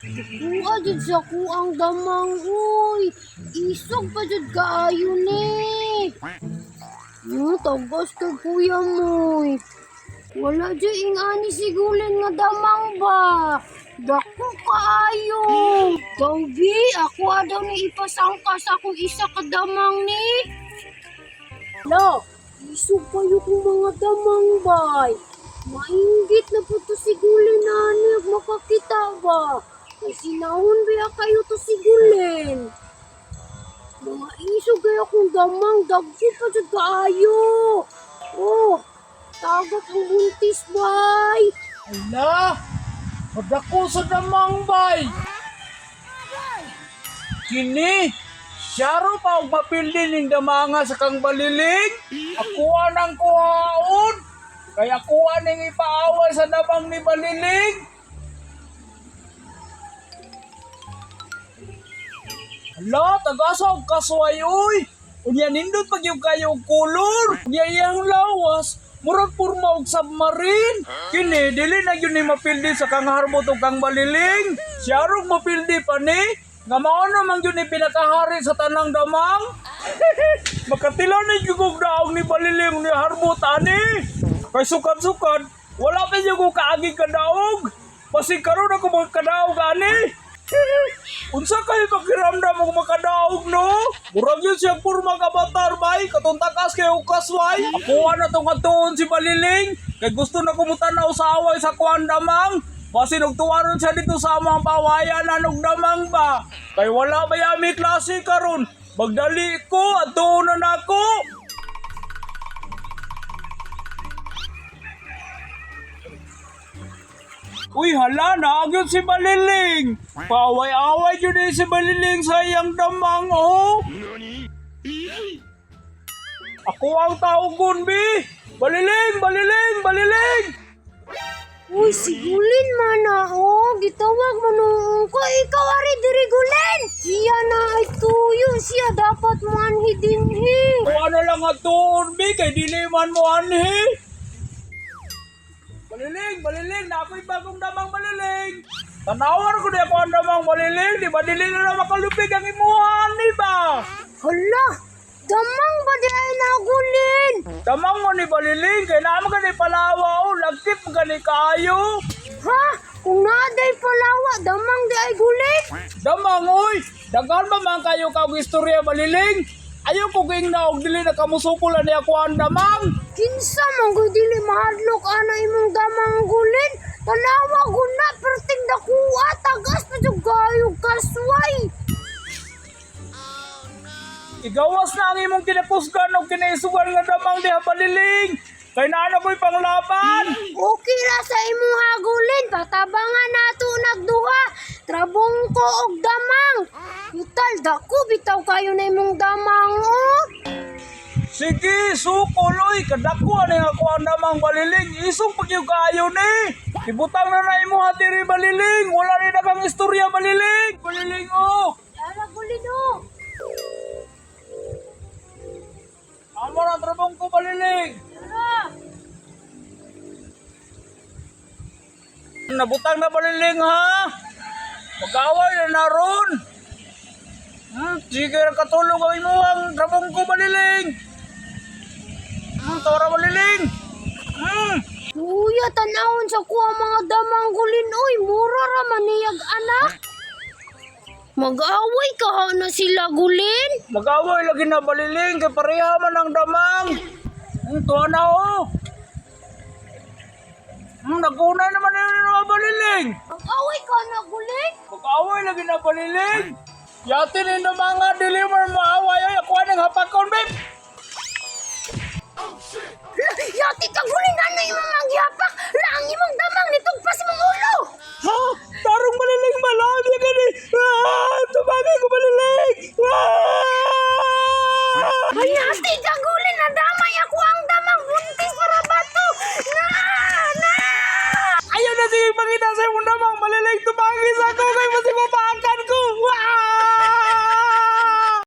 Kuha jud sa kuang damang uy. Isog pa jud kaayo ni. Tagas to kuya mo. Wala jud ingani sigulin nga damang ba. Dako kaayo. Tawbi, ako daw ni ipasangkas akong isa ka damang ni. Lo, isog kayo kong mga damang bay. Mainggit na po to sigulin nani ag makakita ba. Ay sinahon ba kayo to sigulin. Mga isog kayo kong damang dagko pa jud kaayo. Oh, tagot ang buntis bay. Ala, madako sa damang bay. Kini, siyaro pa og mapildi ning damanga sa kang baliling. Akuha ng kuhaon. Kaya kuha ning ipaaway sa damang ni baliling. Ala, tagasog kasway uy. Unya nindot pag yung kayo kulor. Unya iyang lawas. Murag purma og submarine. Kini, dili na yun ni mapildi sa kang harbot o kang baliling. Siyarong mapildi pa ni. Nga mao naman yun ni pinakahari sa tanang damang. Makatilaw na yung daog ni baliling ni harbot ani. Kay sukad-sukad, wala pa yung kaagi kadaog. Pasig karon ako magkadaog ani. Unsa kayo pakiramdam mo makadaog no? Murag yun siyang purma kabatar bay, katuntakas kayo kasway. Akuha na tong katuon si baliling. Kay gusto na kumutanaw sa away sa kuwan damang. Basi nagtuwaron siya dito sa amang pawayan na damang ba. Kay wala ba yami klase karon. Magdali ko at tuon na nako. Uy, hala, naagyon si baliling. Paaway-away yun si baliling sa iyang damang, oh. Ako ang taugon, bi. Baliling, baliling, baliling. Uy, sigulin man oh. Gitawag mo nung ko. Ikaw ari diri gulin. Siya na ay tuyo. Siya dapat mo anhi dinhi. O ano lang at tuon, bi. Kay dili man mo anhi. Baliling, baliling. Na ako'y bagong damang baliling. Tanawar ko di ako ang damang baliling. Di ba dili na makalupig ang imuhan, di ba? Hala, damang ba di ay nagulin? Damang mo ni baliling. Kaya naman gani palawa, oh. Lagkip mo gani kayo. Ha? Kung naday palawa, damang di ay gulin? Damang, oy! Dagan ba man kayo kag istorya baliling? Ayaw ko ging na og dili na kamusukulan ni ako ang damang. Kinsa man ko dili mahadlok ana imong damang gulin? Palawa guna perting dakuha tagas pa jud gayog kasway. Igawas na ang imong kinapusgan og kinaisugan nga damang diha baliling. Kay naano ko'y panglaban. Okay ra sa imong hagulin, patabangan nato nagduha. Trabong ko og damang. Total dako bitaw kayo na imong damang oh. Sige, sukuloy. Kadako ani ako ang damang baliling. Isong pagyo kaayo ni. Ibutang na na imo hatiri baliling. Wala ni dagang istorya baliling. Baliling, oh. Ara gulin oh. Amo na trabong ko baliling. Ara. Nabutang na baliling ha. Mag-away na naron. Sige na katulog ang imo ang trabong ko baliling. Tora baliling. Kuya, tanawon sa kuha mga damang gulin oy. Mura ra man niyag anak. Mag-away ka ha na sila gulin. Mag-away lagi na baliling. Kaya pareha man ang damang. Tuwa na oh. Naguna naman yun mga baliling. Mag-away ka na gulin. Mag-away lagi na baliling. Yatin na mga dili mo maaway. Ay, ako anong hapakon, babe. Yati ka gulin na yung